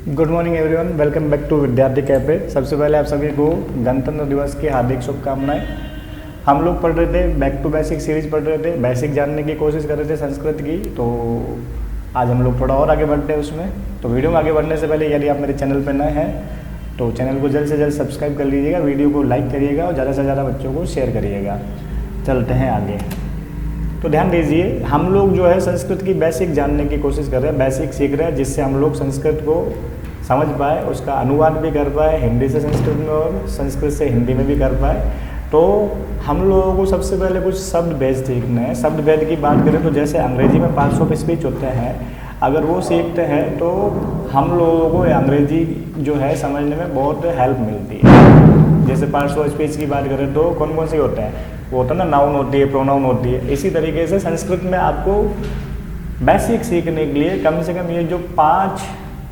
Good morning everyone, welcome back to Vidyarthi cafe. सबसे पहले आप सभी को गणतंत्र दिवस की हार्दिक शुभकामनाएं। हम लोग पढ़ रहे थे बैक टू बेसिक सीरीज पढ़ रहे थे, बेसिक जानने की कोशिश कर रहे थे संस्कृत की। तो आज हम लोग थोड़ा और आगे बढ़ते हैं उसमें। तो वीडियो में आगे बढ़ने से पहले यदि आप मेरे चैनल पर नए हैं तो चैनल को जल्द से जल्द सब्सक्राइब कर लीजिएगा, वीडियो को लाइक करिएगा और ज़्यादा से ज़्यादा बच्चों को शेयर करिएगा। चलते हैं आगे। तो ध्यान दीजिए, हम लोग जो है संस्कृत की बेसिक जानने की कोशिश कर रहे हैं, बेसिक सीख रहे हैं, जिससे हम लोग संस्कृत को समझ पाए, उसका अनुवाद भी कर पाए हिंदी से संस्कृत में और संस्कृत से हिंदी में भी कर पाए। तो हम लोगों को सबसे पहले कुछ शब्द भेद सीखने हैं। शब्द भेद की बात करें तो जैसे अंग्रेजी में पार्ट्स ऑफ स्पीच होते हैं, अगर वो सीखते हैं तो हम लोगों को अंग्रेजी जो है समझने में बहुत हेल्प मिलती है। जैसे पार्ट्स ऑफ स्पीच की बात करें तो कौन कौन से होते हैं, वो होता है ना, नाउन होती है, प्रोनाउन होती है। इसी तरीके से संस्कृत में आपको बेसिक सीखने के लिए कम से कम ये जो 5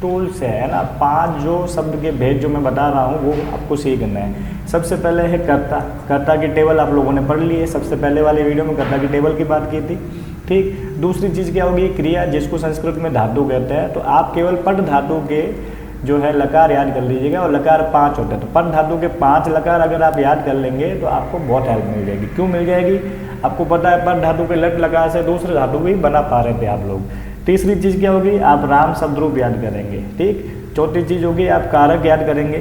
टूल्स है ना, 5 जो शब्द के भेद जो मैं बता रहा हूँ वो आपको सीखना है। सबसे पहले है कर्ता। कर्ता की टेबल आप लोगों ने पढ़ ली है, सबसे पहले वाले वीडियो में कर्ता की टेबल की बात की थी, ठीक। दूसरी चीज़ क्या होगी, क्रिया, जिसको संस्कृत में धातु कहते हैं। तो आप केवल पट धातु के जो है लकार याद कर लीजिएगा, और लकार 5 होते हैं। तो पट धातु के 5 लकार अगर आप याद कर लेंगे तो आपको बहुत हेल्प मिल जाएगी। क्यों मिल जाएगी, आपको पता है पट धातु के लट लकार से दूसरे धातु भी बना पा रहे थे आप लोग। तीसरी चीज़ क्या होगी, आप राम शब्द रूप याद करेंगे, ठीक। चौथी चीज़ होगी आप कारक याद करेंगे,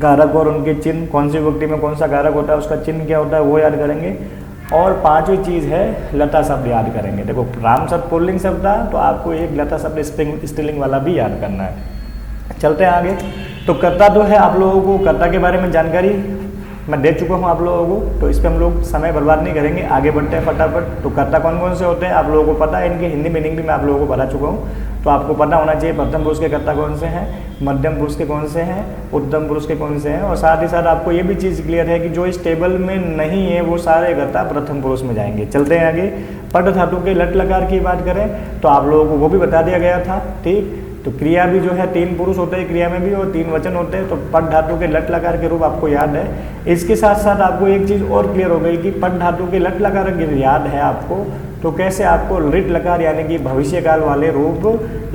कारक और उनके चिन्ह, कौन सी विभक्ति में कौन सा कारक होता है, उसका चिन्ह क्या होता है वो याद करेंगे। और 5वीं चीज़ है लता शब्द याद करेंगे। देखो, राम शब्द पुल्लिंग शब्द था तो आपको एक लता शब्द स्त्रीलिंग वाला भी याद करना है। चलते हैं आगे। तो कर्ता तो है, आप लोगों को कर्ता के बारे में जानकारी मैं दे चुका हूँ आप लोगों को, तो इस पर हम लोग समय बर्बाद नहीं करेंगे, आगे बढ़ते हैं फटाफट। तो कर्ता कौन कौन से होते हैं आप लोगों को पता है, इनकी हिंदी मीनिंग भी मैं आप लोगों को बता चुका हूँ। तो आपको पता होना चाहिए प्रथम पुरुष के कर्ता कौन से हैं, मध्यम पुरुष के कौन से हैं, उत्तम पुरुष के कौन से हैं। और साथ ही साथ आपको ये भी चीज़ क्लियर है कि जो इस टेबल में नहीं है वो सारे कर्ता प्रथम पुरुष में जाएंगे। चलते हैं आगे। पट धातु के लट लकार की बात करें तो आप लोगों को वो भी बता दिया गया था, ठीक। तो क्रिया भी जो है 3 पुरुष होते हैं क्रिया में भी, और 3 वचन होते हैं। तो पट धातु के लट लकार के रूप आपको याद है। इसके साथ साथ आपको एक चीज़ और क्लियर हो गई कि पट धातु के लट लकार याद है आपको, तो कैसे आपको लिट लकार यानी कि भविष्य काल वाले रूप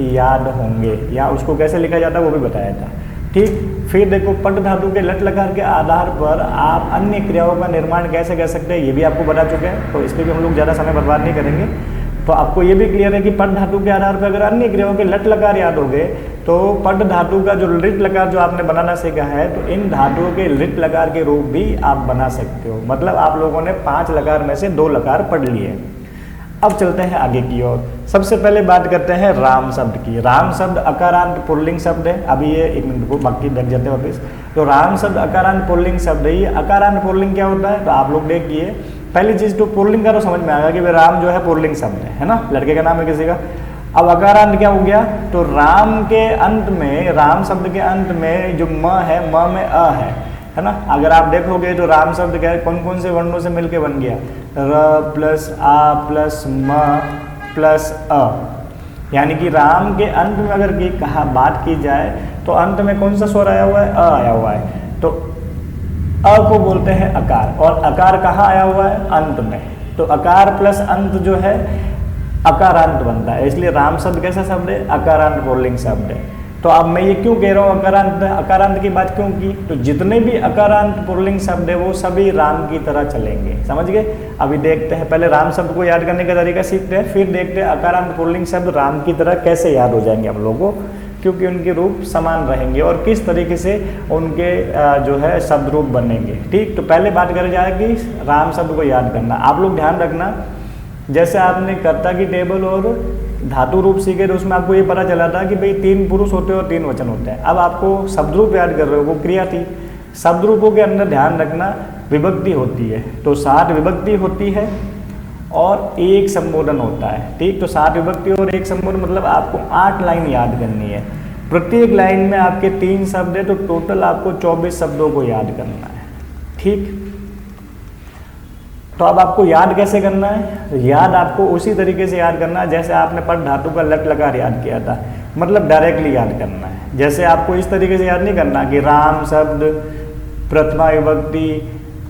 याद होंगे, या उसको कैसे लिखा जाता है वो भी बताया था, ठीक। फिर देखो, पट धातु के लट लकार के आधार पर आप अन्य क्रियाओं का निर्माण कैसे कर सकते हैं ये भी आपको बता चुके हैं। तो इसलिए भी हम लोग ज़्यादा समय बर्बाद नहीं करेंगे। तो आपको ये भी क्लियर है कि पट धातु के आधार पर अगर अन्य क्रियाओं के लट लकार याद हो गए तो पट धातु का जो लिट लकार जो आपने बनाना सीखा है, तो इन धातुओं के लिट लकार के रूप भी आप बना सकते हो। मतलब आप लोगों ने 5 लकार में से 2 लकार पढ़ लिए। अब चलते हैं आगे की ओर। सबसे पहले बात करते हैं राम शब्द की। राम शब्द अकारांत पुल्लिंग शब्द है। अभी ये 1 मिनट को बाकी बैठ जाते हैं वापिस। तो राम शब्द अकारांत पुल्लिंग शब्द है। ये अकारांत पुल्लिंग क्या होता है, तो आप लोग देखिए, पहली चीज तो पुल्लिंग का तो समझ में आएगा कि भाई राम जो है पुल्लिंग शब्द है ना, लड़के का नाम है किसी का। अब अकारांत क्या हो गया, तो राम के अंत में, राम शब्द के अंत में जो म है, म में अ है ना। अगर आप देखोगे तो राम शब्द क्या है, कौन कौन से वर्णों से मिलके बन गया, र प्लस आ प्लस म प्लस अ। यानी कि राम के अंत में अगर की कहा बात की जाए तो अंत में कौन सा स्वर आया हुआ है, अ आया हुआ है। तो अ को बोलते हैं अकार, और अकार कहाँ आया हुआ है, अंत में। तो अकार प्लस अंत जो है अकारांत बनता है। इसलिए राम शब्द कैसा शब्द है, अकारांत पुल्लिंग शब्द है। तो अब मैं ये क्यों कह रहा हूँ अकारांत, अकारांत की बात क्यों की, तो जितने भी अकारांत पुल्लिंग शब्द है वो सभी राम की तरह चलेंगे, समझ गए। अभी देखते हैं, पहले राम शब्द को याद करने का तरीका सीखते हैं, फिर देखते हैं अकारांत पुल्लिंग शब्द राम की तरह कैसे याद हो जाएंगे हम लोगों को, क्योंकि उनके रूप समान रहेंगे और किस तरीके से उनके जो है शब्द रूप बनेंगे, ठीक। तो पहले बात करी जाएगी राम शब्द को याद करना। आप लोग ध्यान रखना, जैसे आपने कर्ता की टेबल और धातु रूप सीखे तो उसमें आपको ये पता चला था कि भाई 3 पुरुष होते हैं और 3 वचन होते हैं। अब आपको शब्द रूप याद कर रहे हो, वो क्रिया थी। शब्द रूपों के अंदर ध्यान रखना विभक्ति होती है, तो 7 विभक्ति होती है और 1 संबोधन होता है, ठीक। तो 7 विभक्ति और 1 संबोधन मतलब आपको 8 लाइन याद करनी है। प्रत्येक लाइन में आपके 3 शब्द है, तो टोटल आपको 24 शब्दों को याद करना है, ठीक। तो अब आपको याद कैसे करना है, याद आपको उसी तरीके से याद करना है जैसे आपने पट धातु का लट लकार याद किया था, मतलब डायरेक्टली याद करना है। जैसे आपको इस तरीके से याद नहीं करना कि राम शब्द प्रथमा विभक्ति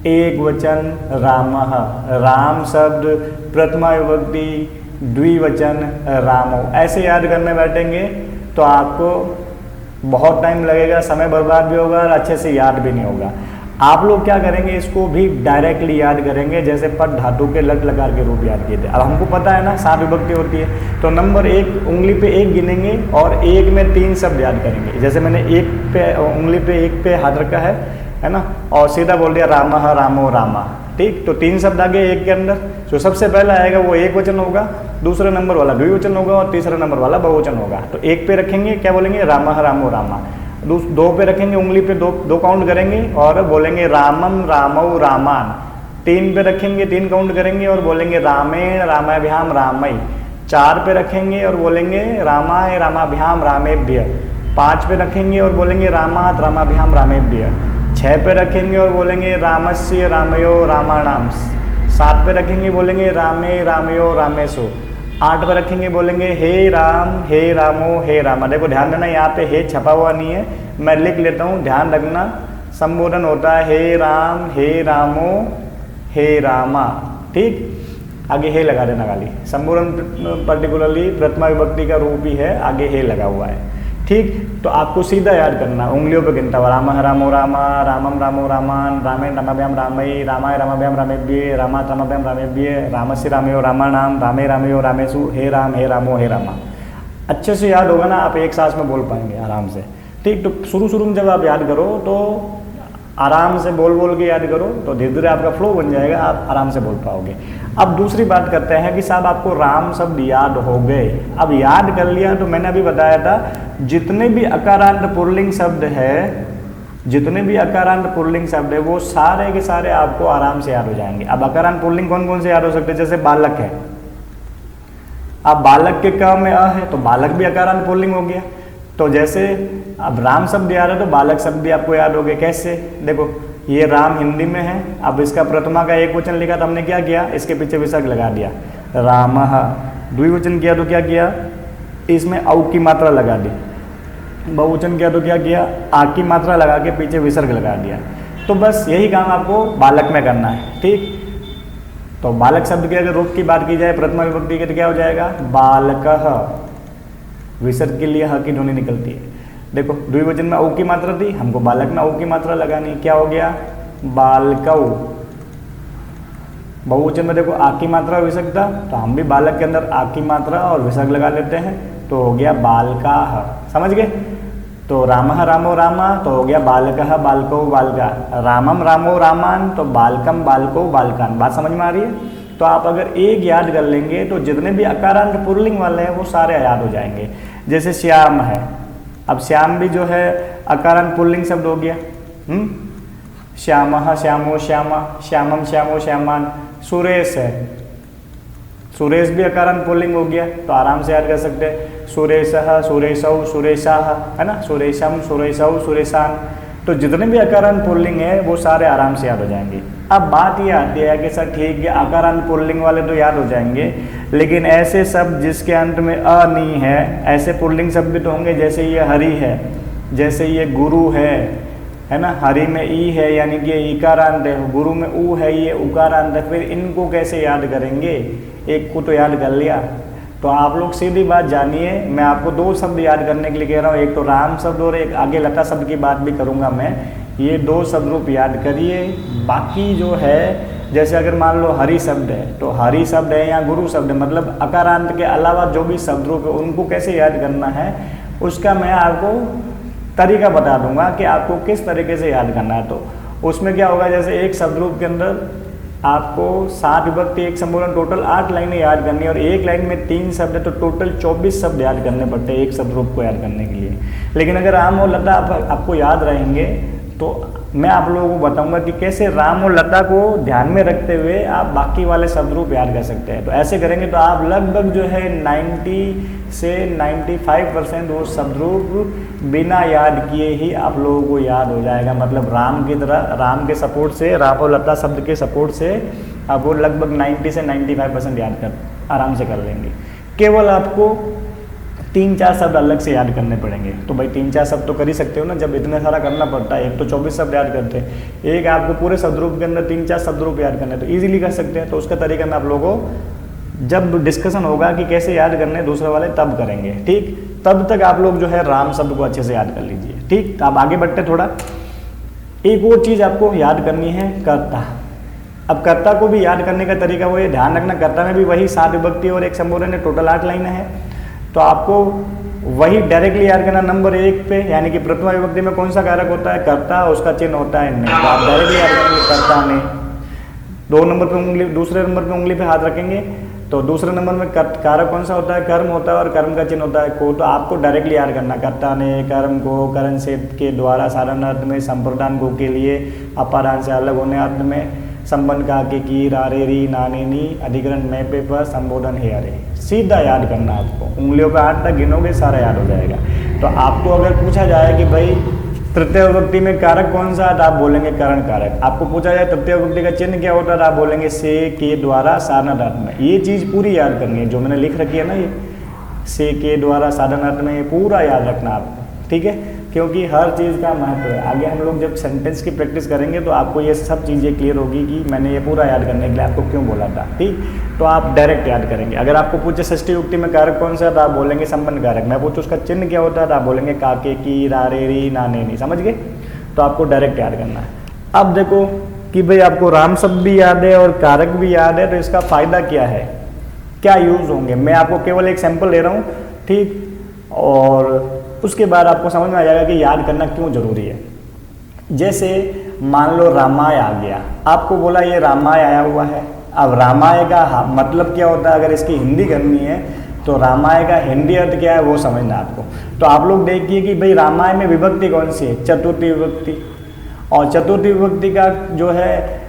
एक वचन रामः, राम शब्द प्रथमा विभक्ति द्विवचन रामो, ऐसे याद करने बैठेंगे तो आपको बहुत टाइम लगेगा, समय बर्बाद भी होगा और अच्छे से याद भी नहीं होगा। आप लोग क्या करेंगे, इसको भी डायरेक्टली याद करेंगे, जैसे पट धातु के लट लकार के रूप याद किए थे। अब हमको पता है ना 7 विभक्ति होती है, तो नंबर 1 उंगली पे 1 गिनेंगे और 1 में 3 शब्द याद करेंगे। जैसे मैंने 1 पे उंगली पे 1 पे हाथ रखा है ना, और सीधा बोल दिया रामः रामो रामा, ठीक। तो 3 शब्द आ गए 1 के अंदर। जो सबसे पहला आएगा वो एक वचन होगा, दूसरा नंबर वाला द्विवचन होगा और तीसरा नंबर वाला बहुवचन होगा। तो 1 पे रखेंगे, क्या बोलेंगे, रामः रामो रामा। 2 पे रखेंगे, उंगली पे 2 काउंट करेंगे और बोलेंगे रामम रामौ रामान। 3 पे रखेंगे, 3 काउंट करेंगे और बोलेंगे रामेण रामाभ्याम रामई। 4 पे रखेंगे और बोलेंगे रामाय रामाभ्याम रामेभ्य। 5 पे रखेंगे और बोलेंगे रामात रामाभ्याम रामेभ्य। 6 पे रखेंगे और बोलेंगे रामस्य रामयो रामाणाम। 7 पे रखेंगे, बोलेंगे रामे रामयो रामेशो। 8 पे रखेंगे, बोलेंगे हे राम हे रामो हे रामा। देखो ध्यान देना, यहाँ पे हे छपा हुआ नहीं है, मैं लिख लेता हूँ, ध्यान रखना। संबोधन होता है हे राम हे रामो हे रामा, ठीक। आगे हे लगा देना खाली। संबोधन पर्टिकुलरली प्रथमा विभक्ति का रूप ही है, आगे हे लगा हुआ है, ठीक। तो आपको सीधा याद करना, उंगलियों पे गिनता हुआ रामः रामो रामा, रामम रामो रामान, रामेण रामाभ्याम रामई, रामाय रामाभ्याम रामेभ्य, रामात रामाभ्याम रामेभ्य, रामस्य रामयो रामाणाम, रामे रामयो रामेषु, हे रामो हे रामा। अच्छे से याद होगा ना, आप एक सांस में बोल पाएंगे आराम से, ठीक। तो शुरू में जब आप याद करो तो आराम से बोल के याद करो, तो धीरे धीरे आपका फ्लो बन जाएगा, आप आराम से बोल पाओगे। अब दूसरी बात करते हैं कि साहब आपको राम शब्द याद हो गए। अब याद कर लिया तो मैंने अभी बताया था, जितने भी अकारांत पुल्लिंग शब्द है, जितने भी अकारांत पुल्लिंग शब्द है वो सारे के सारे आपको आराम से याद हो जाएंगे। अब अकारांत पुल्लिंग कौन कौन से याद हो सकते हैं, जैसे बालक है। अब बालक के क में अ है तो बालक भी अकारांत पुल्लिंग हो गया। तो जैसे अब राम शब्द याद है तो बालक शब्द भी आपको याद हो गए। कैसे, देखो ये राम हिंदी में है, अब इसका प्रथमा का एक वचन लिखा तो हमने क्या किया, इसके पीछे विसर्ग लगा दिया रामः। द्विवचन किया तो क्या किया, इसमें औ की मात्रा लगा दी। बहुवचन किया तो क्या किया, आ की मात्रा लगा के पीछे विसर्ग लगा दिया। तो बस यही काम आपको बालक में करना है, ठीक। तो बालक शब्द की अगर रूप की बात की जाए प्रथमा विभक्ति के तो क्या हो जाएगा, बालकः। विसर्ग के लिए ह की ध्वनि निकलती है। देखो द्विवचन में औ की मात्रा थी, हमको बालक में औ की मात्रा लगानी, क्या हो गया, बालकौ। बहुवचन में देखो आ की मात्रा विसर्ग था, तो हम भी बालक के अंदर आ की मात्रा और विसर्ग लगा लेते हैं, तो हो गया बालकाः। समझ गए। तो रामः रामो रामा तो हो गया बालकः बालकौ बालका। रामम रामो रामान तो बालकम बालकौ बालकान। बात समझ में आ रही है। तो आप अगर एक याद कर लेंगे तो जितने भी अकारांत पुल्लिंग वाले हैं वो सारे याद हो जाएंगे। जैसे श्याम है, अब श्याम भी जो है अकारांत पुल्लिंग शब्द हो गया। श्यामः श्यामो श्यामा, श्यामम श्यामो श्यामान। सुरेश है, सुरेश भी अकारांत पुल्लिंग हो गया, तो आराम से याद कर सकते हैं सुरेशः सुरेशौ सुरेशाः, है ना, सुरेशम सुरेशौ सुरेशान। तो जितने भी अकारांत पुल्लिंग है वो सारे आराम से याद हो जाएंगे। अब बात ये आती है कि सर ठीक है अकारांत पुल्लिंग वाले तो याद हो जाएंगे, लेकिन ऐसे शब्द जिसके अंत में अ नहीं है, ऐसे पुल्लिंग शब्द भी तो होंगे। जैसे ये हरि है, जैसे ये गुरु है ना, हरि में ई है यानी कि ये इकारांत है, गुरु में ऊ है ये उकारांत है। फिर इनको कैसे याद करेंगे, एक को तो याद कर लिया। तो आप लोग सीधी बात जानिए, मैं आपको 2 शब्द याद करने के लिए कह रहा हूँ, एक तो राम शब्द और एक आगे लता शब्द की बात भी करूँगा मैं। ये 2 शब्द रूप याद करिए। बाकी जो है, जैसे अगर मान लो हरि शब्द है तो हरि शब्द है या गुरु शब्द है, मतलब अकारांत के अलावा जो भी शब्द रूप है उनको कैसे याद करना है, उसका मैं आपको तरीका बता दूंगा कि आपको किस तरीके से याद करना है। तो उसमें क्या होगा, जैसे एक शब्द रूप के अंदर आपको 7 विभक्ति एक संबोधन टोटल 8 लाइनें याद करनी है और एक लाइन में 3 शब्द है, तो टोटल 24 शब्द याद करने पड़ते हैं एक शब्द रूप को याद करने के लिए। लेकिन अगर राम और लता आपको याद रहेंगे तो मैं आप लोगों को बताऊंगा कि कैसे राम और लता को ध्यान में रखते हुए आप बाकी वाले शब्द रूप याद कर सकते हैं। तो ऐसे करेंगे तो आप लगभग जो है 90 से 95% वो शब्द रूप बिना याद किए ही आप लोगों को याद हो जाएगा। मतलब राम की तरह, राम के सपोर्ट से, राम और लता शब्द के सपोर्ट से आप वो लगभग 90 से 95% याद कर आराम से कर लेंगे। केवल आपको 3-4 शब्द अलग से याद करने पड़ेंगे। तो भाई 3-4 शब्द तो कर ही सकते हो ना, जब इतना सारा करना पड़ता है। एक तो 24 शब्द याद करते हैं, एक आपको पूरे शब्द रूप के अंदर 3-4 शब्द रूप याद करने, तो ईजिली कर सकते हैं। तो उसका तरीका मैं आप लोगों को जब डिस्कशन होगा कि कैसे याद करने दूसरे वाले तब करेंगे, ठीक। तब तक आप लोग जो है राम शब्द को अच्छे से याद कर लीजिए, ठीक। तो आप आगे बढ़ते थोड़ा। एक और चीज़ आपको याद करनी है, कर्ता। अब कर्ता को भी याद करने का तरीका वो ये ध्यान रखना, कर्ता में भी वही 7 विभक्ति और एक संबोधन है, टोटल 8 लाइनें हैं। तो आपको वही डायरेक्टली याद करना नंबर 1 पे, यानी कि प्रथमा विभक्ति में कौन सा कारक होता है, कर्ता, उसका चिन्ह होता है ने। तो आप डायरेक्टली याद करेंगे कर्ता ने। 2 नंबर पे उंगली, दूसरे नंबर पे उंगली पे हाथ रखेंगे तो दूसरे नंबर में कारक कौन सा होता है, कर्म होता है, और कर्म का चिन्ह होता है को। तो आपको डायरेक्टली याद करना, कर्ता ने, कर्म को, करण से के द्वारा साधारण अर्थ में, संप्रदान को के लिए, अपादान से अलग होने अर्थ में, संबंध का के की, रारे री, नाने नी, अधिकरण में पे पर, संबोधन है अरे। सीधा याद करना आपको, उंगलियों पे 8 तक गिनोगे सारा याद हो जाएगा। तो आपको अगर पूछा जाए कि भाई तृतीय विभक्ति में कारक कौन सा है, तो आप बोलेंगे करण कारक। आपको पूछा जाए तृतीय विभक्ति का चिन्ह क्या होता है, तो आप बोलेंगे से के द्वारा साधन अर्थ में। ये चीज़ पूरी याद करनी है जो मैंने लिख रखी है ना, ये से के द्वारा साधन अर्थ में, ये पूरा याद रखना आपको, ठीक है। क्योंकि हर चीज़ का महत्व है। आगे हम लोग जब सेंटेंस की प्रैक्टिस करेंगे तो आपको ये सब चीज़ें क्लियर होगी कि मैंने ये पूरा याद करने के लिए आपको क्यों बोला था, ठीक। तो आप डायरेक्ट याद करेंगे। अगर आपको पूछे षष्ठी युक्ति में कारक कौन सा है, तो आप बोलेंगे संबंध कारक। मैं पूछूँ उसका चिन्ह क्या होता है, तो आप बोलेंगे काके की, रारे री, नाने नी। समझ गए। तो आपको डायरेक्ट याद करना है। अब देखो कि भाई आपको राम शब्द भी याद है और कारक भी याद है, तो इसका फायदा क्या है, क्या यूज होंगे। मैं आपको केवल एक सैंपल ले रहा हूँ, ठीक। और उसके बाद आपको समझ में आ जाएगा कि याद करना क्यों जरूरी है। जैसे मान लो रामाय आ गया, आपको बोला ये रामाय आया हुआ है। अब रामाय का मतलब क्या होता है, अगर इसकी हिंदी करनी है तो रामाय का हिंदी अर्थ क्या है वो समझना आपको। तो आप लोग देखिए कि भाई रामाय में विभक्ति कौन सी है, चतुर्थी विभक्ति। और चतुर्थी विभक्ति का जो है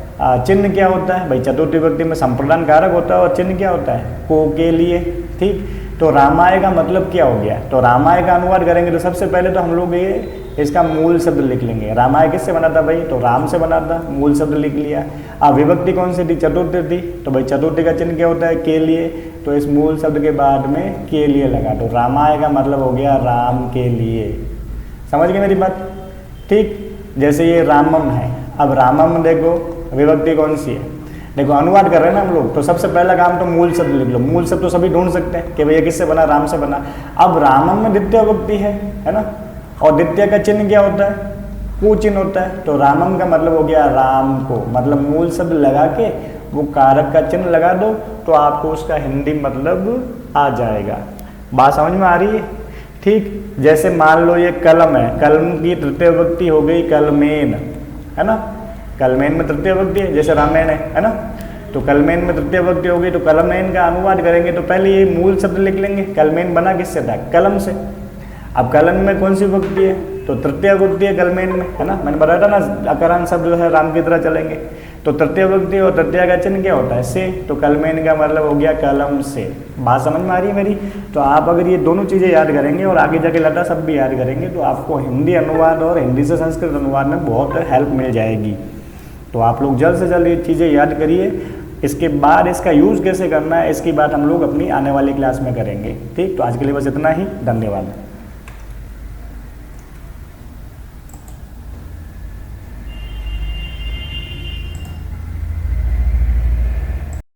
चिन्ह क्या होता है, भाई चतुर्थी विभक्ति में संप्रदान कारक होता है और चिन्ह क्या होता है, को के लिए, ठीक। तो रामाय का मतलब क्या हो गया, तो रामाय का अनुवाद करेंगे तो सबसे पहले तो हम लोग ये इसका मूल शब्द लिख लेंगे। रामाय किससे बना था भाई, तो राम से बना था, मूल शब्द लिख लिया। अब विभक्ति कौन सी थी, चतुर्थी थी, तो भाई चतुर्थी का चिन्ह क्या होता है, के लिए। तो इस मूल शब्द के बाद में के लिए लगा, तो रामाय का मतलब हो गया राम के लिए। समझ गए मेरी बात, ठीक। जैसे ये रामम है, अब रामम देखो विभक्ति कौन सी है, देखो अनुवाद कर रहे हैं ना हम लोग, तो सबसे पहला काम तो मूल शब्द लिख लो। मूल शब्द तो सभी ढूंढ सकते हैं कि भैया किससे बना, राम से बना। अब रामम में द्वितीय विभक्ति है ना, और द्वितीय का चिन्ह क्या होता है, को चिन्ह होता है। तो रामम का मतलब हो गया राम को, मतलब मूल शब्द लगा के वो कारक का चिन्ह लगा दो तो आपको उसका हिंदी मतलब आ जाएगा। बात समझ में आ रही है, ठीक। जैसे मान लो ये कलम है, कलम की तृतीय विभक्ति हो गई कलमेन, है ना। कलमेन में तृतीय विभक्ति है, जैसे रामायण है ना। तो कलमेन में तृतीय विभक्ति हो गई, तो कलमेन का अनुवाद करेंगे तो पहले ये मूल शब्द लिख लेंगे। कलमेन बना किससे था, कलम से। अब कलम में कौन सी विभक्ति है, तो तृतीय विभक्ति है कलमेन में, है ना। मैंने बताया था ना अकारांत शब्द जो है राम की तरह चलेंगे। तो तृतीय विभक्ति और तृतीय का चिन्ह क्या होता है, से। तो कलमेन का मतलब हो गया कलम से। बात समझ में आ रही है मेरी। तो आप अगर ये दोनों चीज़ें याद करेंगे और आगे जाके लता सब भी याद करेंगे तो आपको हिंदी अनुवाद और हिंदी से संस्कृत अनुवाद में बहुत हेल्प मिल जाएगी। तो आप लोग जल्द से जल्द ये चीज़ें याद करिए। इसके बाद इसका यूज़ कैसे करना है इसकी बात हम लोग अपनी आने वाली क्लास में करेंगे, ठीक। तो आज के लिए बस इतना ही, धन्यवाद।